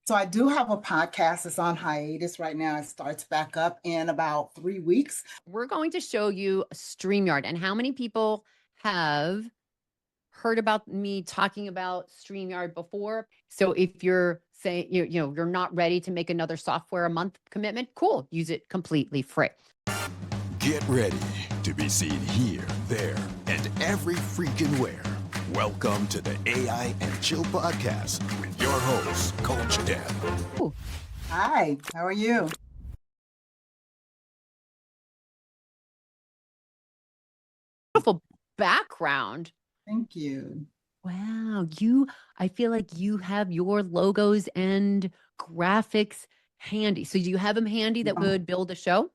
So I do have a podcast. It's on hiatus right now. It starts back up in about 3 weeks. We're going to show you StreamYard and how many people have heard about me talking about StreamYard before. So if you're saying you're not ready to make another software a month commitment, cool, use it completely free. Get ready to be seen here, there, and every freaking where. Welcome to the AI and Chill podcast with your host, CoachDeb. Ooh. Hi, how are you? Beautiful background. Thank you. Wow, I feel like you have your logos and graphics handy. So do you have them handy that would build a show?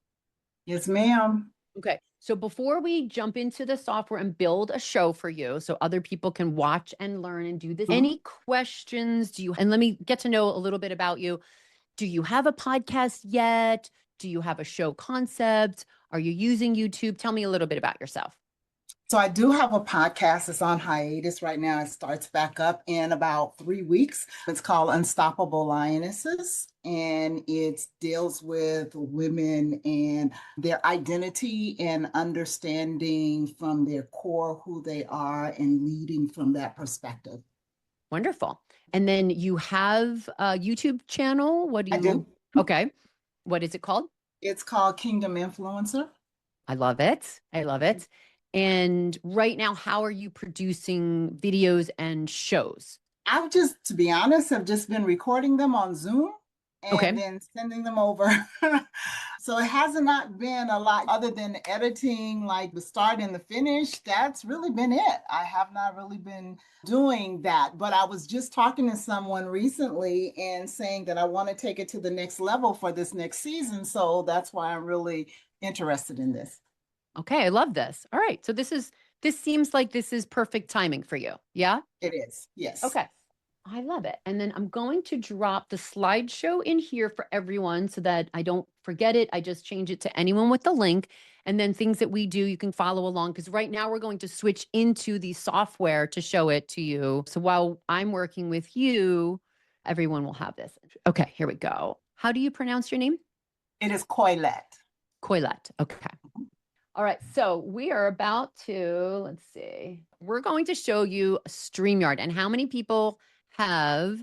Yes, ma'am. Okay. So before we jump into the software and build a show for you so other people can watch and learn and do this, any questions do you, and let me get to know a little bit about you. Do you have a podcast yet? Do you have a show concept? Are you using YouTube? Tell me a little bit about yourself. So I do have a podcast. It's on hiatus right now. It starts back up in about 3 weeks. It's called Unstoppable Lionesses, and it deals with women and their identity and understanding from their core who they are and leading from that perspective. Wonderful. And then you have a YouTube channel. What do you? I do. Okay. What is it called? It's called Kingdom Influencer. I love it. I love it. And right now, how are you producing videos and shows? To be honest, have just been recording them on Zoom and then sending them over. So it hasn't not been a lot other than editing, like the start and the finish. That's really been it. I have not really been doing that. But I was just talking to someone recently and saying that I want to take it to the next level for this next season. So that's why I'm really interested in this. Okay, I love this. All right. So this seems like this is perfect timing for you. Yeah? It is. Yes. Okay. I love it. And then I'm going to drop the slideshow in here for everyone so that I don't forget it. I just change it to anyone with the link. And then things that we do, you can follow along. Because right now we're going to switch into the software to show it to you. So while I'm working with you, everyone will have this. Okay, here we go. How do you pronounce your name? It is Coylette. Coylette. Okay. All right, so we are about to, let's see, we're going to show you StreamYard and how many people have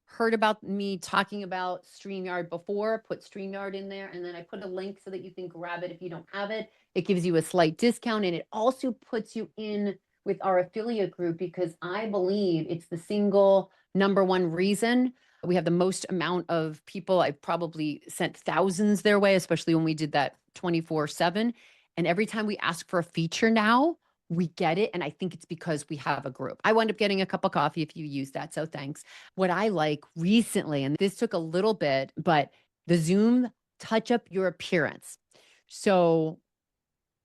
heard about me talking about StreamYard before. Put StreamYard in there, and then I put a link so that you can grab it if you don't have it. It gives you a slight discount, and it also puts you in with our affiliate group because I believe it's the single number one reason we have the most amount of people. I've probably sent thousands their way, especially when we did that 24/7. And every time we ask for a feature now, we get it. And I think it's because we have a group. I wound up getting a cup of coffee if you use that. So thanks. What I like recently, and this took a little bit, but the Zoom touch up your appearance. So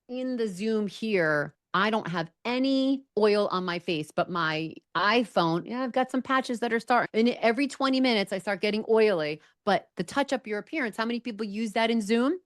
in the Zoom here, I don't have any oil on my face, but my iPhone, yeah, I've got some patches that are starting. And every 20 minutes, I start getting oily. But the touch up your appearance, how many people use that in Zoom?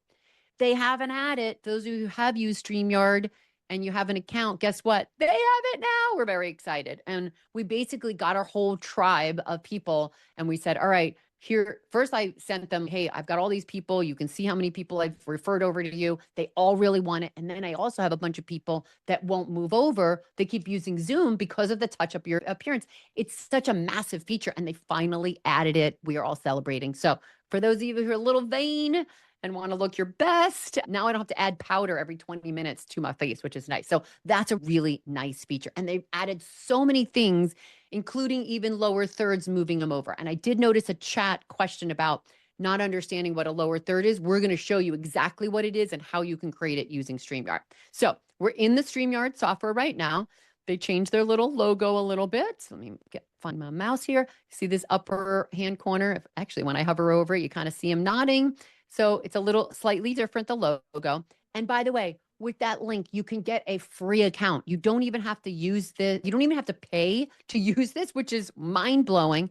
They haven't had it. Those who have used StreamYard and you have an account, guess what? They have it now. We're very excited. And we basically got our whole tribe of people and we said, all right, here, first I sent them, hey, I've got all these people. You can see how many people I've referred over to you. They all really want it. And then I also have a bunch of people that won't move over. They keep using Zoom because of the touch up your appearance. It's such a massive feature and they finally added it. We are all celebrating. So for those of you who are a little vain and want to look your best, now I don't have to add powder every 20 minutes to my face, which is nice. So that's a really nice feature. And they've added so many things, including even lower thirds, moving them over. And I did notice a chat question about not understanding what a lower third is. We're going to show you exactly what it is and how you can create it using StreamYard. So we're in the StreamYard software right now. They changed their little logo a little bit. So let me find my mouse here. See this upper hand corner? Actually, when I hover over it, you kind of see him nodding. So it's a little slightly different, the logo. And by the way, with that link, you can get a free account. You don't even have to use this. You don't even have to pay to use this, which is mind blowing.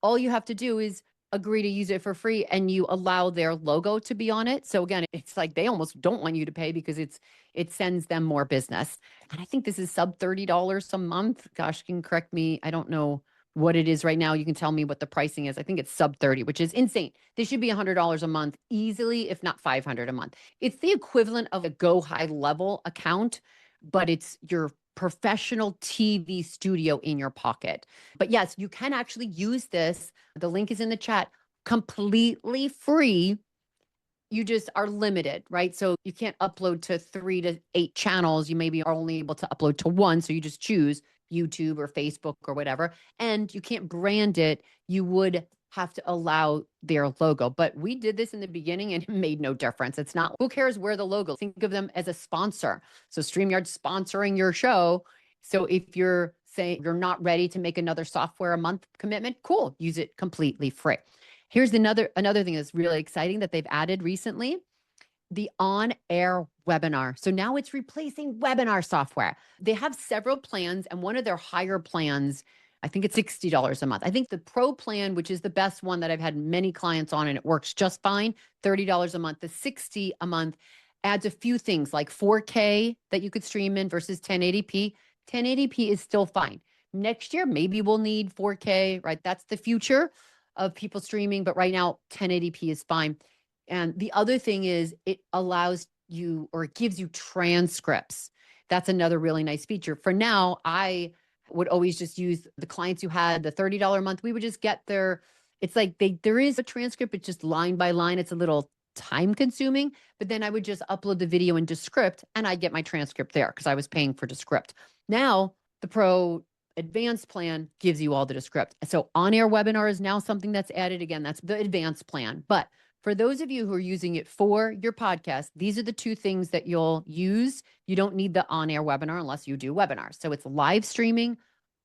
All you have to do is agree to use it for free and you allow their logo to be on it. So again, it's like they almost don't want you to pay because it sends them more business. And I think this is sub $30 a month. Gosh, you can correct me. I don't know what it is right now. You can tell me what the pricing is. I think it's sub 30, which is insane. This should be $100 a month easily, if not $500 a month. It's the equivalent of a Go High Level account, but it's your professional TV studio in your pocket. But yes, you can actually use this. The link is in the chat, completely free. You just are limited, right? So you can't upload to 3 to 8 channels. You maybe are only able to upload to one. So you just choose YouTube or Facebook or whatever. And you can't brand it. You would have to allow their logo. But we did this in the beginning and it made no difference. It's not, who cares where the logo? Think of them as a sponsor. So StreamYard sponsoring your show. So if you're saying you're not ready to make another software a month commitment, cool, use it completely free. Here's another thing that's really exciting that they've added recently, the on-air webinar. So now it's replacing webinar software. They have several plans, and one of their higher plans, I think it's $60 a month. I think the Pro plan, which is the best one that I've had many clients on and it works just fine, $30 a month. The $60 a month adds a few things like 4K that you could stream in versus 1080p. 1080p is still fine. Next year, maybe we'll need 4K, right? That's the future of people streaming, but right now 1080p is fine. And the other thing is it allows you, or it gives you transcripts. That's another really nice feature. For now, I would always just use the clients who had the $30 a month. We would just get their, it's like there is a transcript, it's just line by line. It's a little time consuming, but then I would just upload the video into Script and I'd get my transcript there because I was paying for Descript. Now the Pro Advanced plan gives you all the Descript. So on-air webinar is now something that's added. Again, that's the advanced plan. But for those of you who are using it for your podcast, these are the two things that you'll use. You don't need the on-air webinar unless you do webinars. So it's live streaming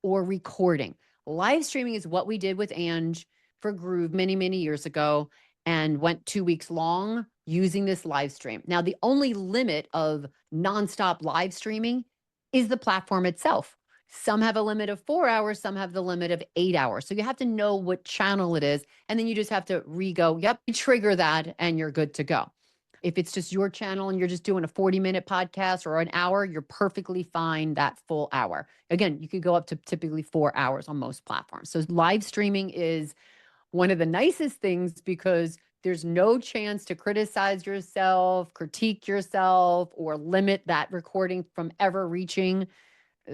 or recording. Live streaming is what we did with Ange for Groove many, many years ago and went 2 weeks long using this live stream. Now, the only limit of nonstop live streaming is the platform itself. Some have a limit of 4 hours, some have the limit of 8 hours. So you have to know what channel it is. And then you just have to re-go, yep, trigger that and you're good to go. If it's just your channel and you're just doing a 40-minute podcast or an hour, you're perfectly fine that full hour. Again, you could go up to typically 4 hours on most platforms. So live streaming is one of the nicest things because there's no chance to criticize yourself, critique yourself, or limit that recording from ever reaching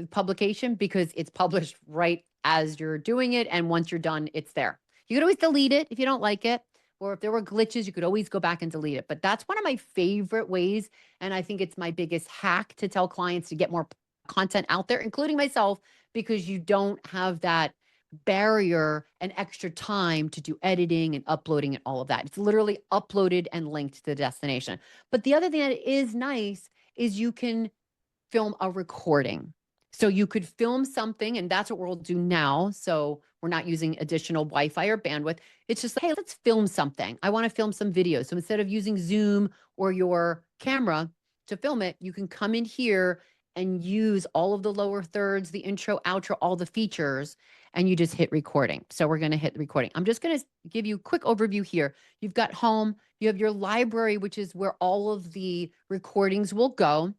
publication because it's published right as you're doing it. And once you're done, it's there. You could always delete it if you don't like it, or if there were glitches, you could always go back and delete it. But that's one of my favorite ways. And I think it's my biggest hack to tell clients to get more content out there, including myself, because you don't have that barrier and extra time to do editing and uploading and all of that. It's literally uploaded and linked to the destination. But the other thing that is nice is you can film a recording. So you could film something, and that's what we'll do now. So we're not using additional Wi-Fi or bandwidth. It's just like, hey, let's film something. I want to film some videos. So instead of using Zoom or your camera to film it, you can come in here and use all of the lower thirds, the intro, outro, all the features, and you just hit recording. So we're going to hit recording. I'm just going to give you a quick overview here. You've got home, you have your library, which is where all of the recordings will go.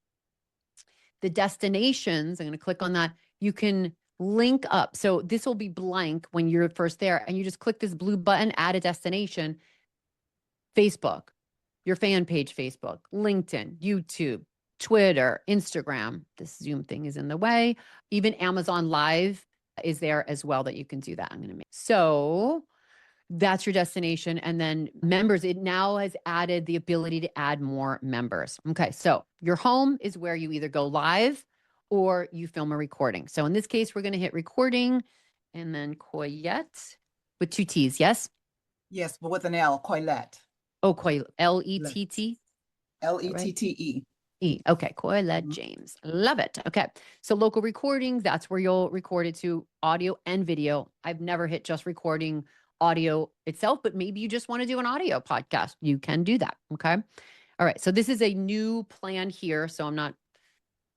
The destinations, I'm going to click on that. You can link up. So this will be blank when you're first there. And you just click this blue button, add a destination. Facebook, your fan page, Facebook, LinkedIn, YouTube, Twitter, Instagram. This Zoom thing is in the way. Even Amazon Live is there as well that you can do that. I'm going to make. So that's your destination. And then members, it now has added the ability to add more members. Okay, so your home is where you either go live or you film a recording. So in this case, we're going to hit recording and then Coylette with 2 T's, yes? Yes, but with an L, Coylette. Oh, Coylette, L-E-T-T? L-E-T-T-E. Okay, Coylette James. Love it. Okay, so local recordings, that's where you'll record it to audio and video. I've never hit just recording audio itself, but maybe you just want to do an audio podcast. You can do that. Okay. All right. So this is a new plan here. So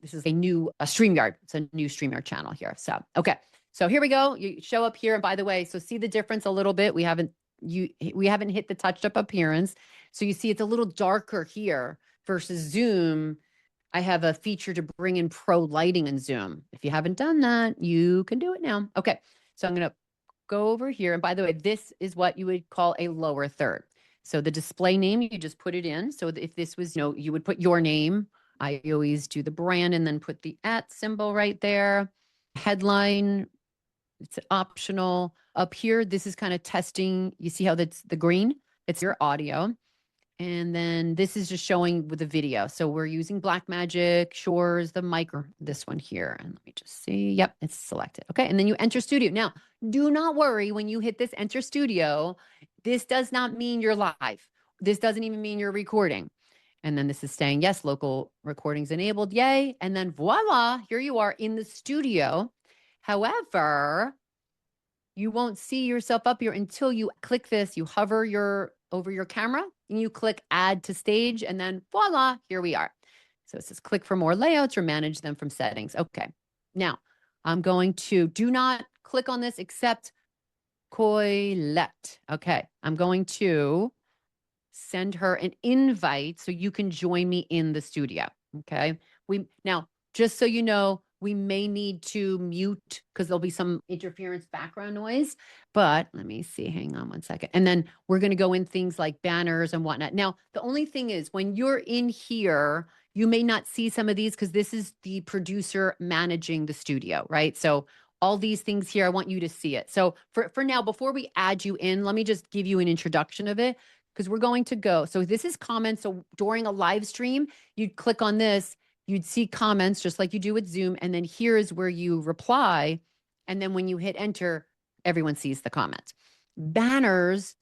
this is a new StreamYard. It's a new StreamYard channel here. So, okay. So here we go. You show up here. And by the way, so see the difference a little bit. We haven't hit the touched up appearance. So you see it's a little darker here versus Zoom. I have a feature to bring in pro lighting in Zoom. If you haven't done that, you can do it now. Okay. So I'm going to go over here. And by the way, this is what you would call a lower third. So the display name, you just put it in. So if this was, you would put your name. I always do the brand and then put the @ symbol right there. Headline, it's optional. Up here, this is kind of testing. You see how that's the green? It's your audio. And then this is just showing with the video. So we're using Blackmagic, Shores, the micro, this one here. And let me just see. Yep, it's selected. Okay. And then you enter studio. Now, do not worry when you hit this enter studio. This does not mean you're live. This doesn't even mean you're recording. And then this is saying, yes, local recordings enabled. Yay. And then voila, here you are in the studio. However, you won't see yourself up here until you click this. You hover over your camera and you click add to stage, and then voila, here we are. So it says click for more layouts or manage them from settings. Okay. Now I'm going to do not click on this except Coylette. Okay. I'm going to send her an invite so you can join me in the studio. Okay. Now, just so you know, we may need to mute because there'll be some interference background noise, but let me see, hang on one second. And then we're going to go in things like banners and whatnot. Now, the only thing is when you're in here, you may not see some of these because this is the producer managing the studio, right? So all these things here, I want you to see it. So for now, before we add you in, let me just give you an introduction of it because we're going to go. So this is comments. So during a live stream, you'd click on this, you'd see comments just like you do with Zoom. And then here is where you reply. And then when you hit enter, everyone sees the comments. Banners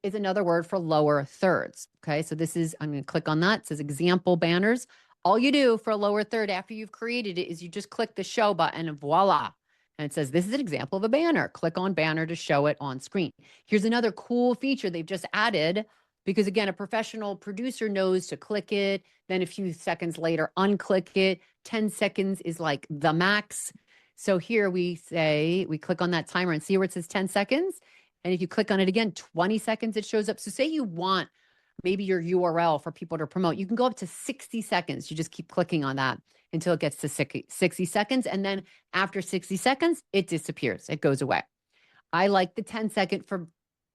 is another word for lower thirds. Okay. So this is, I'm going to click on that. It says example banners. All you do for a lower third after you've created it is you just click the show button and voila. And it says, this is an example of a banner. Click on banner to show it on screen. Here's another cool feature they've just added because again, a professional producer knows to click it. Then a few seconds later, unclick it. 10 seconds is like the max. So here we say, we click on that timer and see where it says 10 seconds. And if you click on it again, 20 seconds, it shows up. So say you want maybe your URL for people to promote, you can go up to 60 seconds. You just keep clicking on that until it gets to 60 seconds. And then after 60 seconds, it disappears. It goes away. I like the 10-second for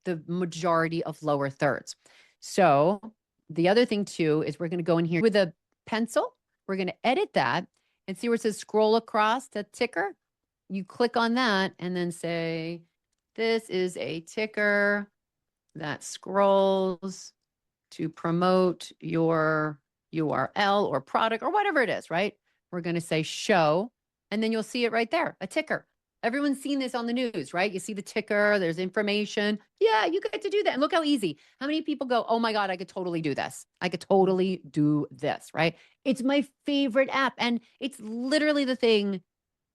the majority of lower thirds. So the other thing too, is we're going to go in here with a pencil. We're going to edit that and see where it says scroll across to ticker. You click on that and then say, this is a ticker that scrolls to promote your URL or product or whatever it is, right? We're going to say show, and then you'll see it right there, a ticker. Everyone's seen this on the news, right? You see the ticker, there's information. Yeah, you get to do that. And look how easy. How many people go, oh my God, I could totally do this. I could totally do this, right? It's my favorite app. And it's literally the thing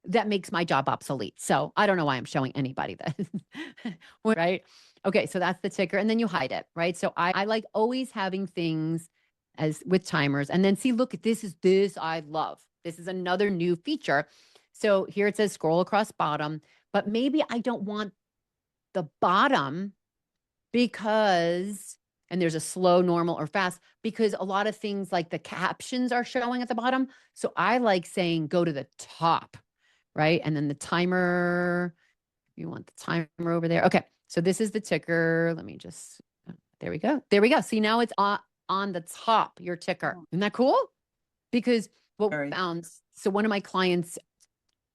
that makes my job obsolete. So I don't know why I'm showing anybody that, right? Okay, so that's the ticker. And then you hide it, right? So I like always having things as with timers. And then see, look at this I love. This is another new feature. So here it says scroll across bottom, but maybe I don't want the bottom because, and there's a slow, normal, or fast, because a lot of things like the captions are showing at the bottom. So I like saying go to the top, right? And then the timer, you want the timer over there. Okay, so this is the ticker. Let me just, there we go. There we go. See, now it's on the top, your ticker. Isn't that cool? Because what we found, so one of my clients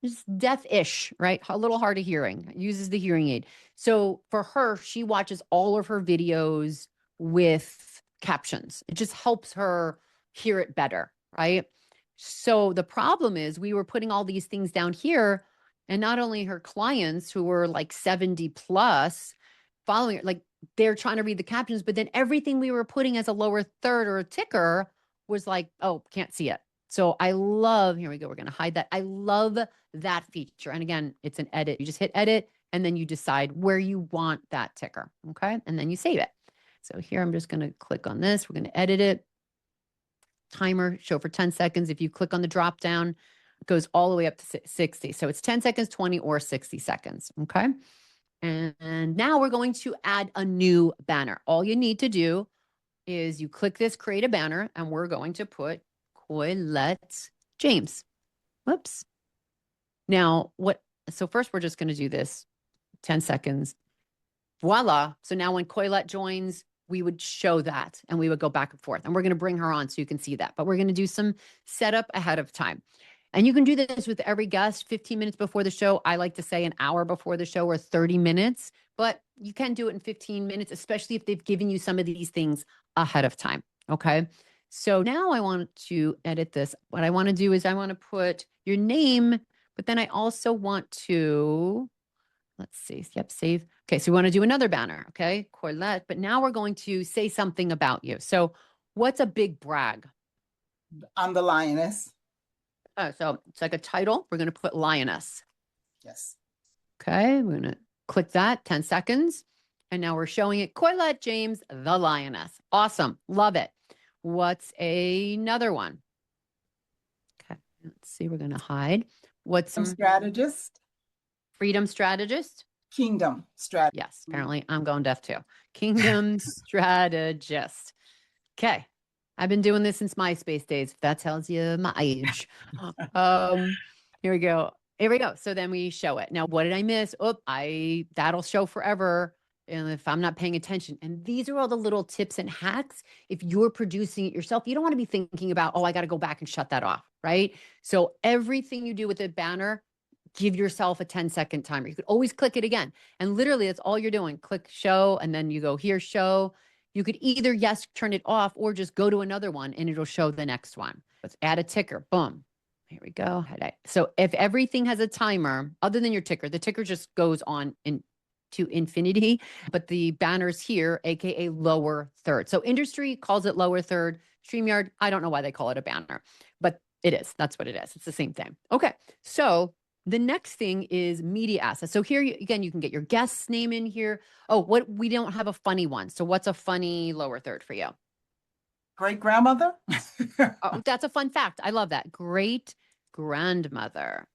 is deaf-ish, right? A little hard of hearing, uses the hearing aid. So for her, she watches all of her videos with captions. It just helps her hear it better, right? So the problem is we were putting all these things down here, and not only her clients who were like 70 plus following her, like they're trying to read the captions, but then everything we were putting as a lower third or a ticker was like, oh, can't see it. So I love, here we go, we're going to hide that. I love that feature. And again, it's an edit. You just hit edit and then you decide where you want that ticker. Okay. And then you save it. So here, I'm just going to click on this. We're going to edit it. Timer, show for 10 seconds. If you click on the drop down, it goes all the way up to 60. So it's 10 seconds, 20, or 60 seconds. Okay. And now we're going to add a new banner. All you need to do is you click this, create a banner, and we're going to put Coylette James. Whoops. Now, so first we're just going to do this 10 seconds. Voila. So now when Coylette joins, we would show that and we would go back and forth. And we're going to bring her on so you can see that. But we're going to do some setup ahead of time. And you can do this with every guest 15 minutes before the show. I like to say an hour before the show or 30 minutes, but you can do it in 15 minutes, especially if they've given you some of these things ahead of time. Okay. So now I want to edit this. What I want to do is I want to put your name, but then I also want to, let's see. Yep. Save. Okay. So we want to do another banner. Okay. Coylette, but now we're going to say something about you. So what's a big brag? I'm the lioness. Oh, so it's like a title. We're going to put lioness. Yes. Okay. We're going to click that 10 seconds. And now we're showing it. Coylette James, the lioness. Awesome. Love it. What's another one? Okay. Let's see. We're going to hide. What's some strategist? Freedom strategist. Kingdom strategist. Yes. Apparently I'm going deaf too. Kingdom strategist. Okay. I've been doing this since MySpace days. If that tells you my age. Here we go. Here we go. So then we show it. Now, what did I miss? Oh, that'll show forever. And if I'm not paying attention. And these are all the little tips and hacks. If you're producing it yourself, you don't want to be thinking about, oh, I got to go back and shut that off. Right. So everything you do with a banner, give yourself a 10-second timer. You could always click it again. And literally that's all you're doing. Click show. And then you go here, show. You could either, yes, turn it off or just go to another one and it'll show the next one. Let's add a ticker. Boom. Here we go. So if everything has a timer, other than your ticker, the ticker just goes on to infinity, but the banner's here, AKA lower third. So industry calls it lower third. StreamYard, I don't know why they call it a banner, but it is. That's what it is. It's the same thing. Okay. So the next thing is media assets. So here, again, you can get your guest's name in here. Oh, we don't have a funny one. So what's a funny lower third for you? Great grandmother. Oh, that's a fun fact. I love that. Great grandmother.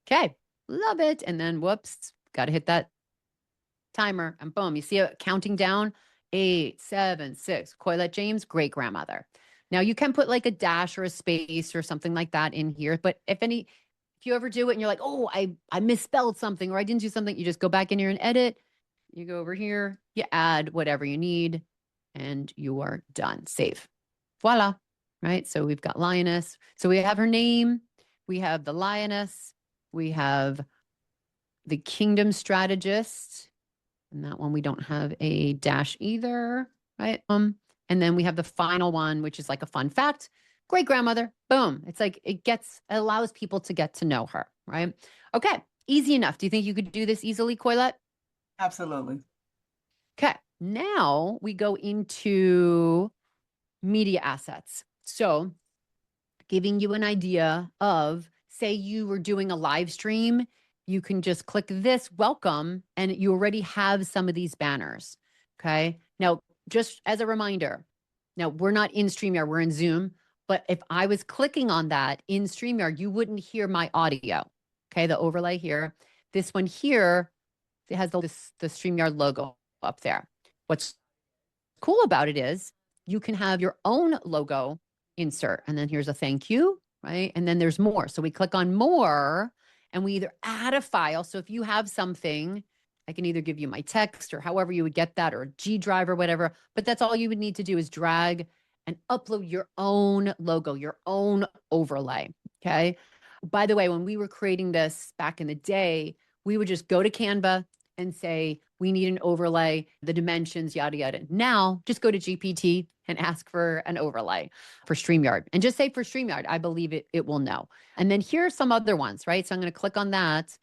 Okay. Love it. And then whoops, got to hit that timer and boom, you see it counting down 8, 7, 6. Coylette James, great grandmother. Now you can put like a dash or a space or something like that in here. But if you ever do it and you're like, oh, I misspelled something or I didn't do something, you just go back in here and edit. You go over here, you add whatever you need and you are done. Save. Voila. Right. So we've got lioness. So we have her name. We have the lioness. We have the kingdom strategist. And that one, we don't have a dash either. Right. And then we have the final one, which is like a fun fact. Great grandmother. Boom. It's like it allows people to get to know her. Right. Okay. Easy enough. Do you think you could do this easily, Coylette? Absolutely. Okay. Now we go into media assets. So giving you an idea of, say you were doing a live stream, you can just click this welcome and you already have some of these banners. Okay. Now, just as a reminder, now we're not in StreamYard, we're in Zoom. But if I was clicking on that in StreamYard, you wouldn't hear my audio. Okay, the overlay here. This one here, it has the StreamYard logo up there. What's cool about it is you can have your own logo insert. And then here's a thank you, right? And then there's more. So we click on more and we either add a file. So if you have something, I can either give you my text or however you would get that or a G drive or whatever. But that's all you would need to do is drag and upload your own logo, your own overlay, okay? By the way, when we were creating this back in the day, we would just go to Canva and say, we need an overlay, the dimensions, yada, yada. Now, just go to GPT and ask for an overlay for StreamYard. And just say for StreamYard, I believe it will know. And then here are some other ones, right? So I'm going to click on that.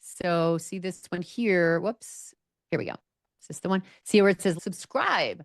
So see this one here. Whoops. Here we go. Is this the one? See where it says subscribe.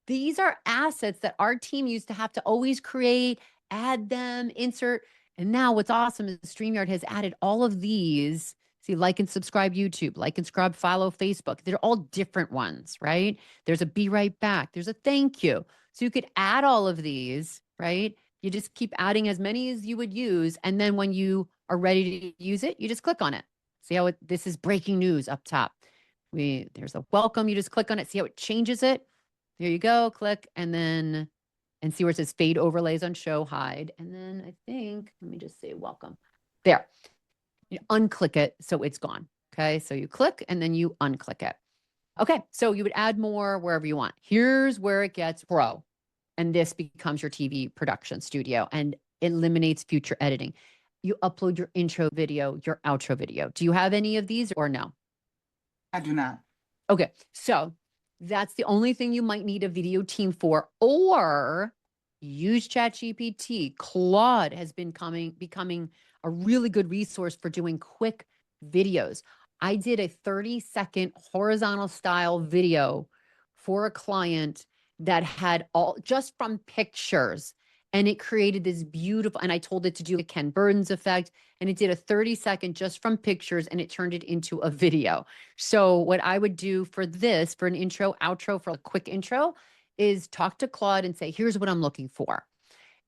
These are assets that our team used to have to always create, add them, insert. And now what's awesome is StreamYard has added all of these. See, like and subscribe YouTube, like and subscribe, follow Facebook. They're all different ones, right? There's a be right back. There's a thank you. So you could add all of these, right? You just keep adding as many as you would use. And then when you are ready to use it, you just click on it. See how this is breaking news up top. There's a welcome. You just click on it. See how it changes it. There you go. Click and see where it says fade overlays on show, hide. And then I think, let me just say welcome. There. You unclick it so it's gone. Okay, so you click and then you unclick it. Okay, so you would add more wherever you want. Here's where it gets pro. And this becomes your TV production studio and eliminates future editing. You upload your intro video, your outro video. Do you have any of these or no? I do not. Okay, so that's the only thing you might need a video team for, or use ChatGPT. Claude has been becoming a really good resource for doing quick videos. I did a 30-second horizontal style video for a client that had all just from pictures, and it created this beautiful, and I told it to do a Ken Burns effect, and it did a 30-second just from pictures, and it turned it into a video. So what I would do for this, for an intro, outro, for a quick intro, is talk to Claude and say, here's what I'm looking for.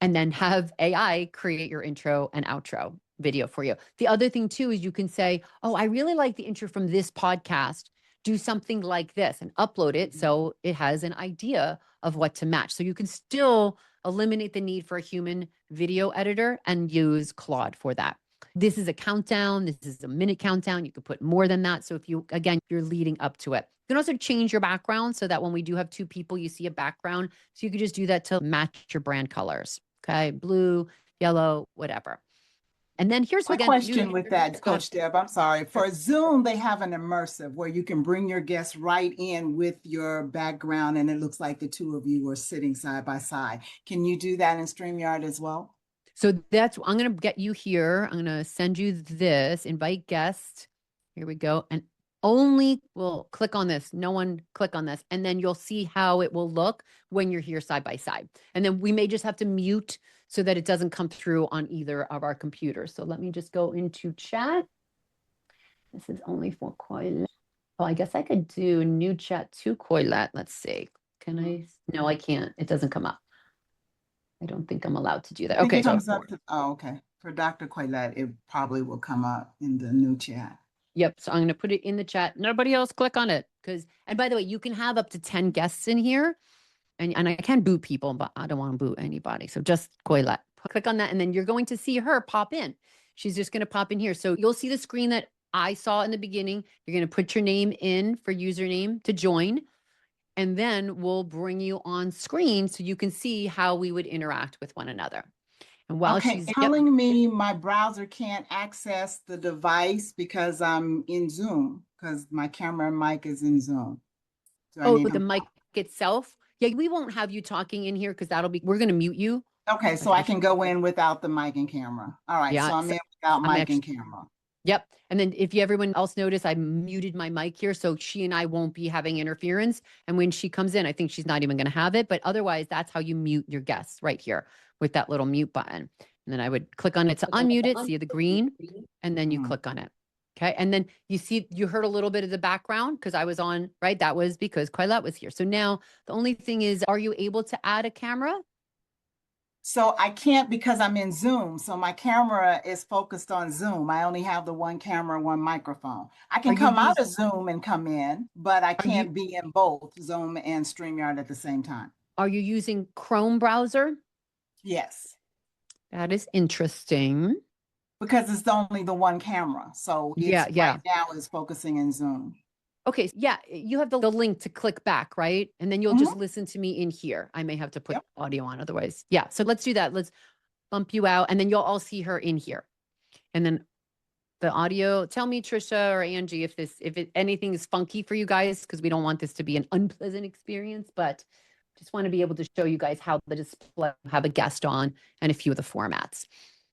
And then have AI create your intro and outro video for you. The other thing too is you can say, oh, I really like the intro from this podcast. Do something like this and upload it so it has an idea of what to match. So you can still eliminate the need for a human video editor and use Claude for that. This is a countdown. This is a minute countdown. You could put more than that. So if you, again, you're leading up to it. You can also change your background so that when we do have two people, you see a background. So you could just do that to match your brand colors. Okay. Blue, yellow, whatever. And then here's a question with that, Coach Deb. I'm sorry. For Zoom, they have an immersive where you can bring your guests right in with your background and it looks like the two of you are sitting side by side. Can you do that in StreamYard as well? So that's, I'm going to get you here. I'm going to send you this, invite guest. Here we go. And only will click on this. No one click on this. And then you'll see how it will look when you're here side by side. And then we may just have to mute so that it doesn't come through on either of our computers. So let me just go into chat. This is only for Coylette. Oh, I guess I could do new chat to Coylette. Let's see. Can I? No, I can't. It doesn't come up. I don't think I'm allowed to do that. Okay. It comes up to, oh, okay. For Dr. Coylette, it probably will come up in the new chat. Yep. So I'm going to put it in the chat. Nobody else click on it. And by the way, you can have up to 10 guests in here. And I can boot people, but I don't want to boot anybody. So just Coylette. Click on that. And then you're going to see her pop in. She's just going to pop in here. So you'll see the screen that I saw in the beginning. You're going to put your name in for username to join. And then we'll bring you on screen so you can see how we would interact with one another. And while she's telling me my browser can't access the device because I'm in Zoom, because my camera and mic is in Zoom. So the mic itself? Yeah, we won't have you talking in here because we're going to mute you. Okay, so I can go in without the mic and camera. All right, yeah, so I'm in without mic and camera. Yep. And then if everyone else noticed, I muted my mic here so she and I won't be having interference. And when she comes in, I think she's not even going to have it. But otherwise, that's how you mute your guests right here with that little mute button. And then I would click on it to unmute it, see the green, and then you click on it. Okay. And then you heard a little bit of the background because I was on, right? That was because Coylette was here. So now the only thing is, are you able to add a camera? So I can't because I'm in Zoom. So my camera is focused on Zoom. I only have the one camera, one microphone. I can come out of Zoom and come in, but I can't be in both Zoom and StreamYard at the same time. Are you using Chrome browser? Yes. That is interesting. Because it's only the one camera. So right now it's focusing in Zoom. Okay. Yeah. You have the link to click back, right? And then you'll just listen to me in here. I may have to put audio on otherwise. Yeah. So let's do that. Let's bump you out and then you'll all see her in here. And then the audio, tell me, Trisha or Angie, if anything is funky for you guys, because we don't want this to be an unpleasant experience, but just want to be able to show you guys how the display, have a guest on and a few of the formats.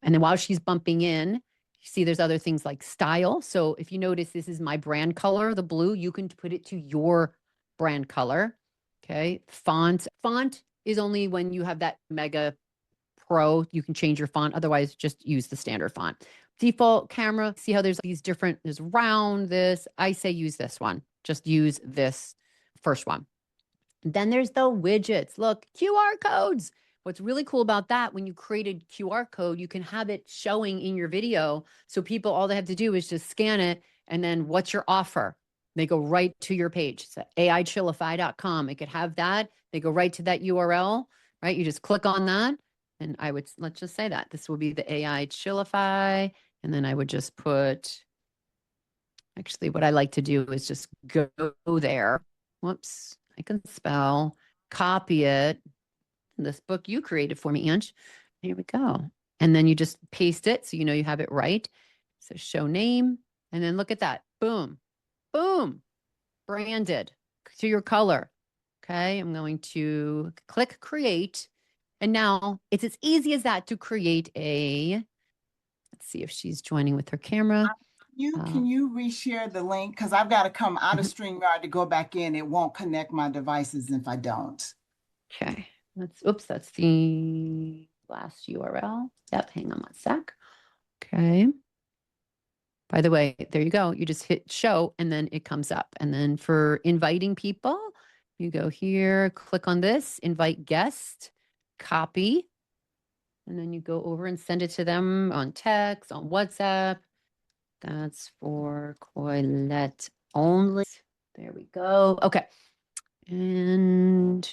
And then while she's bumping in, you see there's other things like style. So if you notice, this is my brand color, the blue, you can put it to your brand color. Okay. Font is only when you have that Mega Pro, you can change your font. Otherwise, just use the standard font. Default camera, see how there's these different, there's round, I say use this one. Just use this first one. Then there's the widgets. Look, QR codes. What's really cool about that, when you create a QR code, you can have it showing in your video. So people, all they have to do is just scan it. And then what's your offer? They go right to your page. It's aichillify.com. It could have that. They go right to that URL, right? You just click on that. And let's just say that this will be the AI Chillify. And then I would just put Actually, what I like to do is just go there. Whoops, I can spell, copy it. This book you created for me, Ange. Here we go. And then you just paste it so you know you have it right. So show name, and then look at that. Boom, boom, branded to your color. Okay, I'm going to click create. And now it's as easy as that to create a, let's see if she's joining with her camera. Can you reshare the link? Because I've got to come out of StreamYard to go back in. It won't connect my devices if I don't. Okay. That's the last URL. Yep, hang on one sec. Okay. By the way, there you go. You just hit show and then it comes up. And then for inviting people, you go here, click on this, invite guest, copy, and then you go over and send it to them on text, on WhatsApp. That's for Coylette only. There we go. Okay. And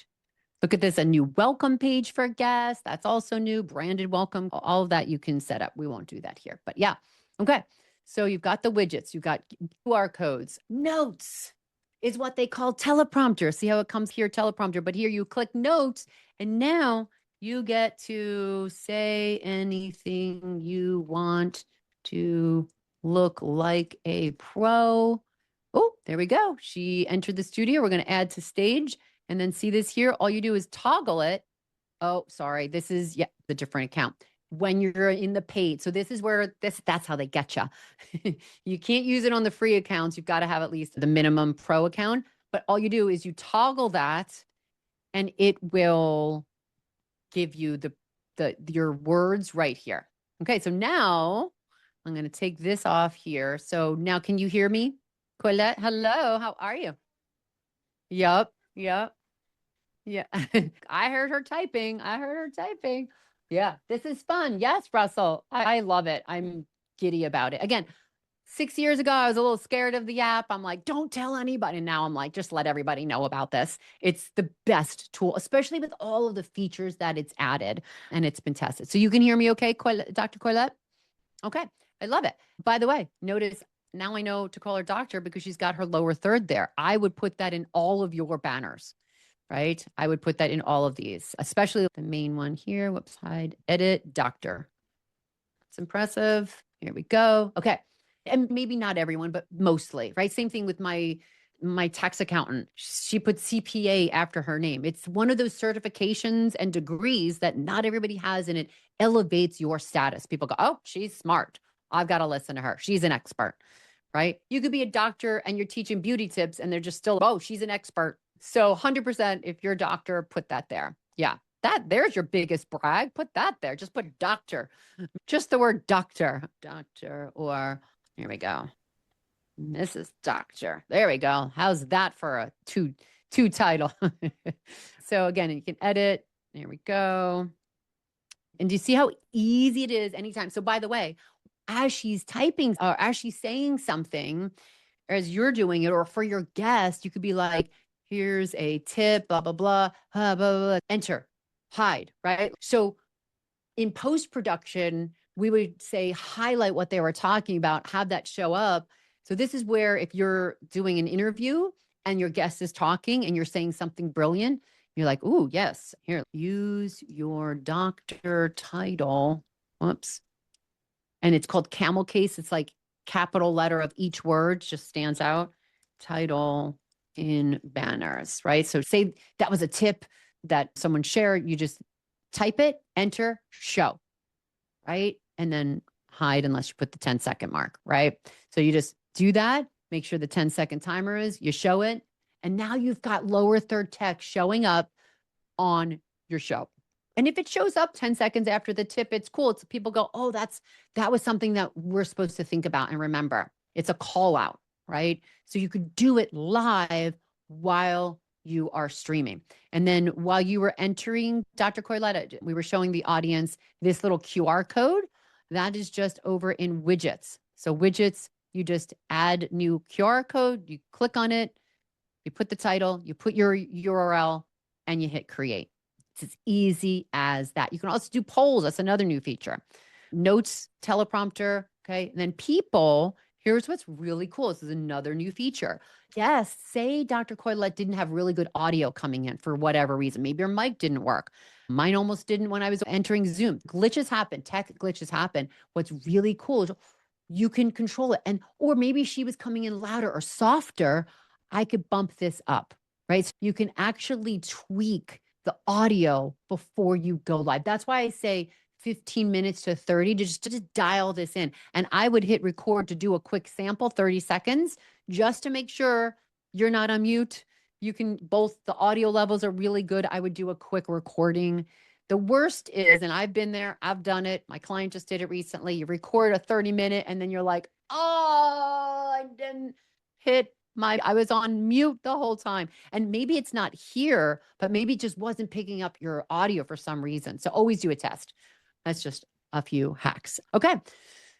look at this, a new welcome page for guests. That's also new, branded welcome. All of that you can set up. We won't do that here, but yeah. Okay. So you've got the widgets, you've got QR codes. Notes is what they call teleprompter. See how it comes here, teleprompter, but here you click notes and now you get to say anything you want to look like a pro. Oh, there we go. She entered the studio. We're going to add to stage and then see this here. All you do is toggle it. Oh, sorry. This is, the different account when you're in the paid. So this is where that's how they get you. You can't use it on the free accounts. You've got to have at least the minimum pro account, but all you do is you toggle that and it will give you your words right here. Okay. So now I'm going to take this off here. So now can you hear me? Coylette, hello. How are you? Yep. Yeah. I heard her typing. Yeah, this is fun. Yes, Russell. I love it. I'm giddy about it. Again, 6 years ago, I was a little scared of the app. I'm like, don't tell anybody. And now I'm like, just let everybody know about this. It's the best tool, especially with all of the features that it's added and it's been tested. So you can hear me okay, Dr. Coylette? Okay, I love it. By the way, notice now I know to call her doctor because she's got her lower third there. I would put that in all of your banners. Right? I would put that in all of these, especially the main one here. Whoops, hide, edit, doctor. It's impressive. Here we go. Okay. And maybe not everyone, but mostly, right? Same thing with my tax accountant. She put CPA after her name. It's one of those certifications and degrees that not everybody has, and it elevates your status. People go, oh, she's smart. I've got to listen to her. She's an expert, right? You could be a doctor and you're teaching beauty tips and they're just still, oh, she's an expert. So 100%, if you're a doctor, put that there. Yeah, there's your biggest brag. Put that there. Just put doctor. Just the word doctor, or here we go. Mrs. Doctor. There we go. How's that for a two title? So again, you can edit. There we go. And do you see how easy it is anytime? So by the way, as she's typing or as she's saying something, or as you're doing it, or for your guest, you could be like, here's a tip, blah, blah, blah, blah, blah, enter, hide, right? So in post-production, we would say, highlight what they were talking about, have that show up. So this is where if you're doing an interview and your guest is talking and you're saying something brilliant, you're like, ooh, yes, here, use your doctor title. Whoops. And it's called camel case. It's like capital letter of each word just stands out. Title in banners, right? So say that was a tip that someone shared, you just type it, enter, show, right? And then hide unless you put the 10-second mark, right? So you just do that, make sure the 10-second timer is, you show it, and now you've got lower third text showing up on your show. And if it shows up 10 seconds after the tip, it's cool. It's people go, oh, that was something that we're supposed to think about and remember. It's a call out, right? So you could do it live while you are streaming. And then while you were entering, Dr. Coylette, we were showing the audience this little QR code. That is just over in widgets. So widgets, you just add new QR code, you click on it, you put the title, you put your URL, and you hit create. It's as easy as that. You can also do polls. That's another new feature. Notes, teleprompter, okay? And then people, Here's what's really cool. This is another new feature. Yes, say Dr. Coylette didn't have really good audio coming in for whatever reason. Maybe your mic didn't work. Mine almost didn't when I was entering Zoom. Glitches happen, tech glitches happen. What's really cool is you can control it. And, or maybe she was coming in louder or softer. I could bump this up, right? So you can actually tweak the audio before you go live. That's why I say 15 minutes to 30 to just dial this in. And I would hit record to do a quick sample, 30 seconds, just to make sure you're not on mute. You can both, the audio levels are really good. I would do a quick recording. The worst is, and I've been there, I've done it. My client just did it recently. You record a 30-minute and then you're like, oh, I didn't hit I was on mute the whole time. And maybe it's not here, but maybe it just wasn't picking up your audio for some reason. So always do a test. That's just a few hacks. Okay.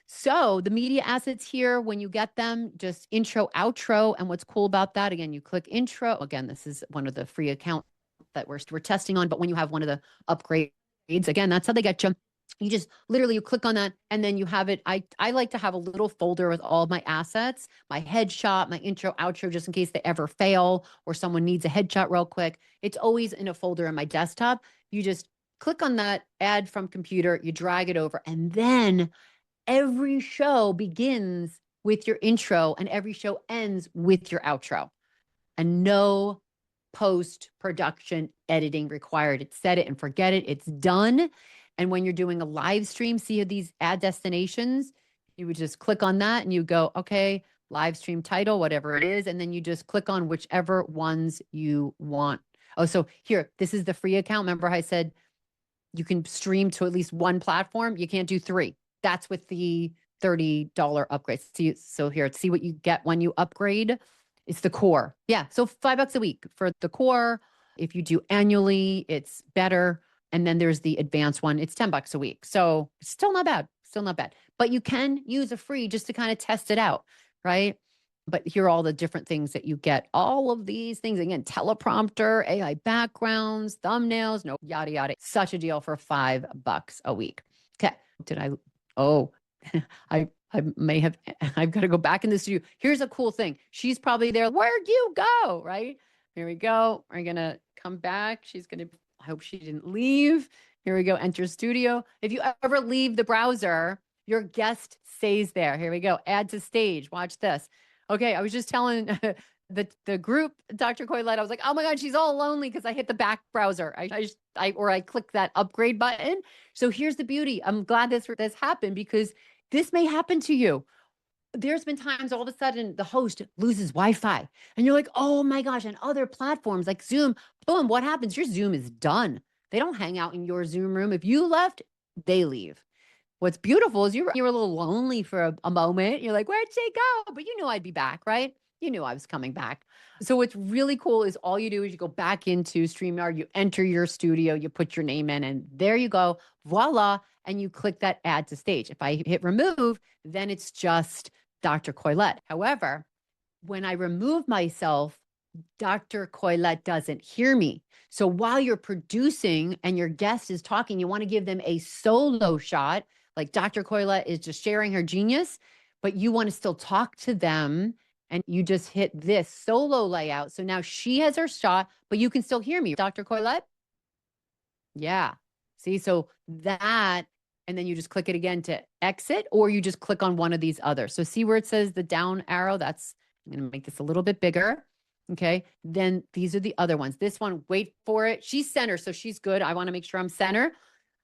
So the media assets here, when you get them, just intro, outro. And what's cool about that, again, you click intro. Again, this is one of the free accounts that we're testing on. But when you have one of the upgrades, again, that's how they get you. You just literally, you click on that and then you have it. I like to have a little folder with all of my assets, my headshot, my intro, outro, just in case they ever fail or someone needs a headshot real quick. It's always in a folder on my desktop. You just click on that, add from computer, you drag it over, and then every show begins with your intro and every show ends with your outro. And no post-production editing required. It's set it and forget it. It's done. And when you're doing a live stream, see these ad destinations, you would just click on that and you go, okay, live stream title, whatever it is. And then you just click on whichever ones you want. Oh, so here, this is the free account. Remember I said you can stream to at least one platform. You can't do 3. That's with the $30 upgrade. So here, see what you get when you upgrade. It's the core. Yeah. So $5 a week for the core. If you do annually, it's better. And then there's the advanced one. It's $10 a week. So still not bad. Still not bad. But you can use a free just to kind of test it out, right? But here are all the different things that you get. All of these things, again, teleprompter, AI backgrounds, thumbnails, no, yada, yada. Such a deal for $5 a week. Okay. I've got to go back in the studio. Here's a cool thing. She's probably there. Where'd you go? Right? Here we go. We're going to come back. I hope she didn't leave. Here we go. Enter studio. If you ever leave the browser, your guest stays there. Here we go. Add to stage. Watch this. Okay. I was just telling the group, Dr. Coylette, I was like, oh my God, she's all lonely because I hit the back browser. I clicked that upgrade button. So here's the beauty. I'm glad this happened because this may happen to you. There's been times all of a sudden the host loses Wi-Fi and you're like, oh my gosh, and other platforms like Zoom, boom, what happens? Your Zoom is done. They don't hang out in your Zoom room. If you left, they leave. What's beautiful is you're a little lonely for a moment. You're like, where'd she go? But you knew I'd be back, right? You knew I was coming back. So what's really cool is all you do is you go back into StreamYard, you enter your studio, you put your name in, and there you go, voila, and you click that add to stage. If I hit remove, then it's just Dr. Coylette. However, when I remove myself, Dr. Coylette doesn't hear me. So while you're producing and your guest is talking, you want to give them a solo shot, like Dr. Coylette is just sharing her genius, but you want to still talk to them. And you just hit this solo layout. So now she has her shot, but you can still hear me. Dr. Coylette? Yeah. See, so that, and then you just click it again to exit, or you just click on one of these others. So see where it says the down arrow? I'm going to make this a little bit bigger. Okay. Then these are the other ones. This one, wait for it. She's center, so she's good. I want to make sure I'm center.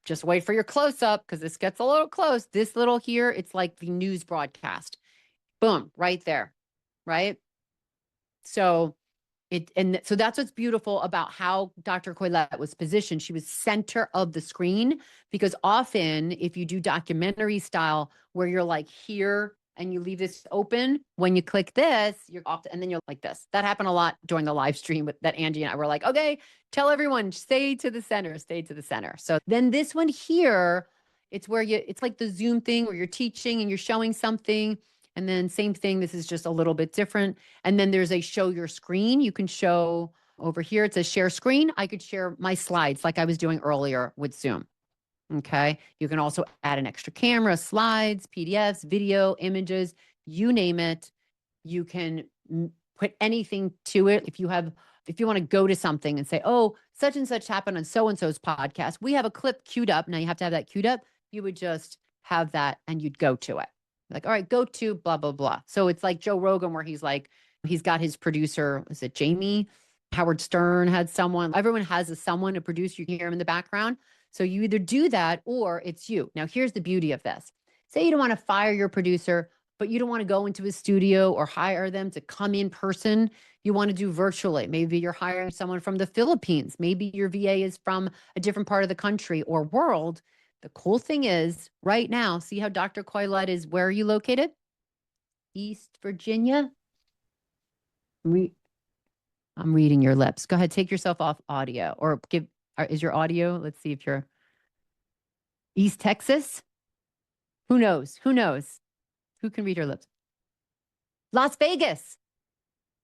Just wait for your close up because this gets a little close. This little here, it's like the news broadcast. Boom, right there. Right? So so that's what's beautiful about how Dr. Coylette was positioned. She was center of the screen because often if you do documentary style where you're like here and you leave this open, when you click this, you're off and then you're like this. That happened a lot during the live stream that Angie and I were like, okay, tell everyone, stay to the center, stay to the center. So then this one here, it's where it's like the Zoom thing where you're teaching and you're showing something. And then same thing, this is just a little bit different. And then there's a show your screen. You can show over here, it says share screen. I could share my slides like I was doing earlier with Zoom. Okay. You can also add an extra camera, slides, PDFs, video, images. you name it. You can put anything to it. If you want to go to something and say, oh, such and such happened on so-and-so's podcast, we have a clip queued up. Now you have to have that queued up. You would just have that and you'd go to it. Like, all right, go to blah, blah, blah. So it's like Joe Rogan where he's got his producer. Is it Jamie? Howard Stern had someone. Everyone has someone to produce. You can hear him in the background. So you either do that or it's you. Now, here's the beauty of this. Say you don't want to fire your producer, but you don't want to go into a studio or hire them to come in person. You want to do virtually. Maybe you're hiring someone from the Philippines. Maybe your VA is from a different part of the country or world. The cool thing is right now, see how Dr. Coylette is, where are you located? East Virginia. I'm reading your lips. Go ahead, take yourself off audio or is your audio? Let's see if you're East Texas. Who knows? Who knows? Who can read her lips? Las Vegas.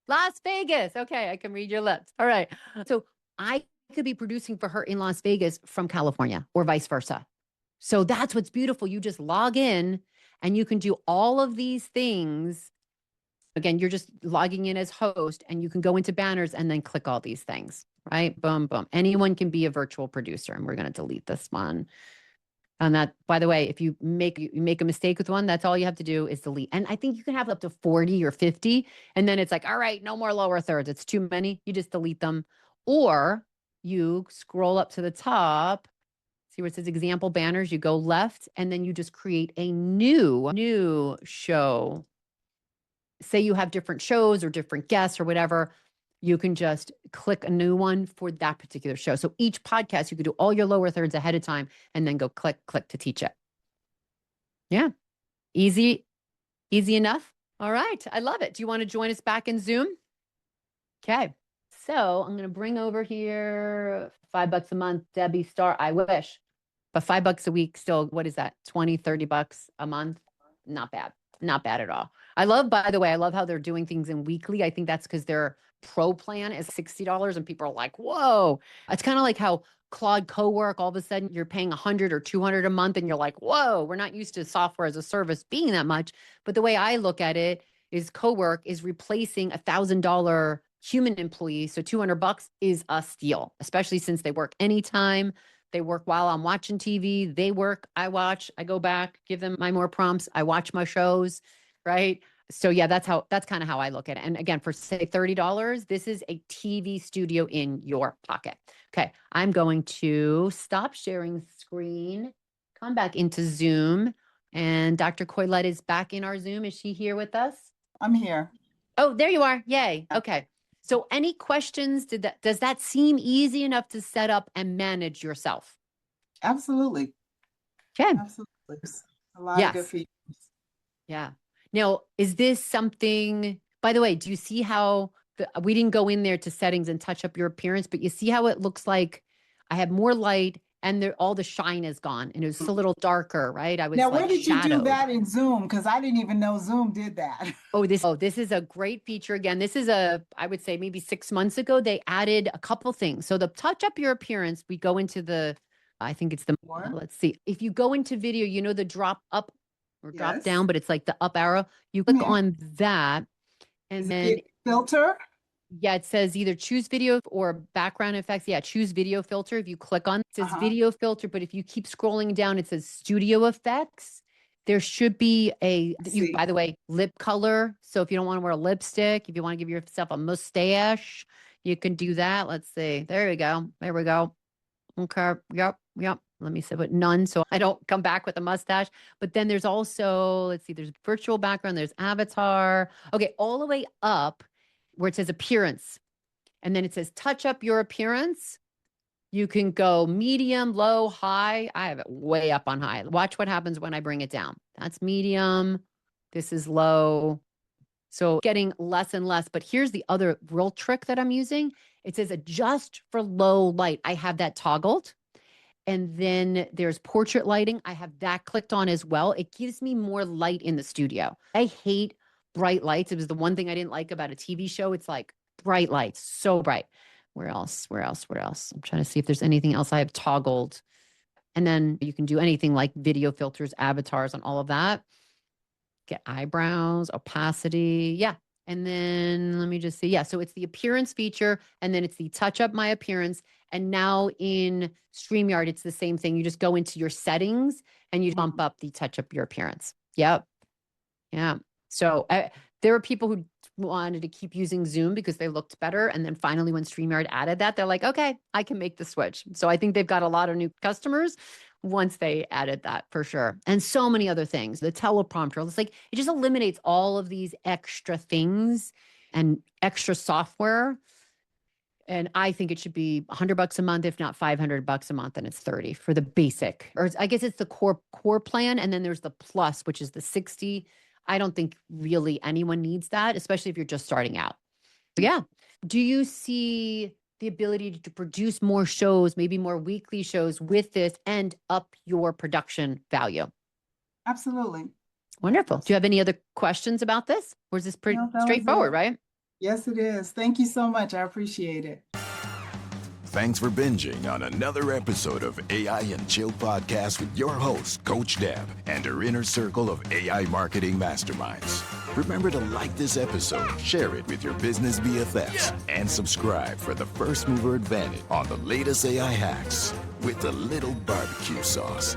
Las Vegas. Okay, I can read your lips. All right. So I could be producing for her in Las Vegas from California or vice versa. So that's what's beautiful. You just log in and you can do all of these things. Again, you're just logging in as host and you can go into banners and then click all these things, right? Boom, boom. Anyone can be a virtual producer, and we're going to delete this one. And that, by the way, if you make a mistake with one, that's all you have to do is delete. And I think you can have up to 40 or 50. And then it's like, all right, no more lower thirds. It's too many. You just delete them. Or you scroll up to the top, see where it says example banners, you go left, and then you just create a new show. Say you have different shows or different guests or whatever, you can just click a new one for that particular show. So each podcast, you could do all your lower thirds ahead of time and then go click to teach it. Yeah. Easy enough. All right. I love it. Do you want to join us back in Zoom? Okay. So I'm going to bring over here $5 a month, Debbie Star. I wish, but $5 a week still, what is that? 20, 30 bucks a month. Not bad. Not bad at all. By the way, I love how they're doing things in weekly. I think that's because their pro plan is $60 and people are like, whoa. It's kind of like how Claude Cowork, all of a sudden you're paying $100 or $200 a month and you're like, whoa, we're not used to software as a service being that much. But the way I look at it is Cowork is replacing $1,000 human employee. So $200 is a steal, especially since they work anytime. They work while I'm watching TV. They work, I watch, I go back, give them my more prompts. I watch my shows, right? So yeah, that's kind of how I look at it. And again, for say $30, this is a TV studio in your pocket. Okay, I'm going to stop sharing screen, come back into Zoom, and Dr. Coylette is back in our Zoom. Is she here with us? I'm here. Oh, there you are. Yay. Okay. So any questions? Does that seem easy enough to set up and manage yourself? Absolutely. Okay. Absolutely. A lot of good features. Yeah. Now, is this something, by the way, do you see how we didn't go in there to settings and touch up your appearance, but you see how it looks like I have more light and all the shine is gone and it was a little darker, right? I was now, like where did you shadowed. do that in Zoom? Because I didn't even know Zoom did that. This is a great feature. Again, this is I would say maybe 6 months ago, they added a couple things. So the touch up your appearance, we go into I think it's let's see. If you go into video, you know, the drop up or drop down, but it's like the up arrow. You click on that and then filter. Yeah, it says either choose video or background effects. Yeah, choose video filter. If you click on it, says video filter, but if you keep scrolling down, it says studio effects. There should be by the way, lip color. So if you don't want to wear a lipstick, if you want to give yourself a mustache, you can do that. Let's see. There we go. There we go. Okay. Yep. Let me say but none. So I don't come back with a mustache. But then there's also, let's see, there's virtual background, there's avatar. Okay. All the way up where it says appearance. And then it says touch up your appearance. You can go medium, low, high. I have it way up on high. Watch what happens when I bring it down. That's medium. This is low. So getting less and less. But here's the other real trick that I'm using. It says adjust for low light. I have that toggled. And then there's portrait lighting. I have that clicked on as well. It gives me more light in the studio. I hate bright lights. It was the one thing I didn't like about a TV show. It's like bright lights, so bright. Where else? I'm trying to see if there's anything else I have toggled. And then you can do anything like video filters, avatars, and all of that. get eyebrows, opacity. Yeah. And then let me just see. Yeah. So it's the appearance feature, and then it's the touch up my appearance. And now in StreamYard, it's the same thing. You just go into your settings and you bump up the touch up your appearance. Yep. Yeah. So there were people who wanted to keep using Zoom because they looked better. And then finally, when StreamYard added that, they're like, okay, I can make the switch. So I think they've got a lot of new customers once they added that for sure. And so many other things. The teleprompter, it's like, it just eliminates all of these extra things and extra software. And I think it should be $100 a month, if not $500 a month, and it's 30 for the basic. Or I guess it's the core plan, and then there's the plus, which is the 60. I don't think really anyone needs that, especially if you're just starting out. But yeah. Do you see the ability to produce more shows, maybe more weekly shows with this and up your production value? Absolutely. Wonderful. Do you have any other questions about this? Or is this pretty straightforward, right? Yes, it is. Thank you so much. I appreciate it. Thanks for binging on another episode of AI and Chill Podcast with your host, Coach Deb, and her inner circle of AI marketing masterminds. Remember to like this episode, share it with your business BFFs, and subscribe for the first mover advantage on the latest AI hacks with a little barbecue sauce.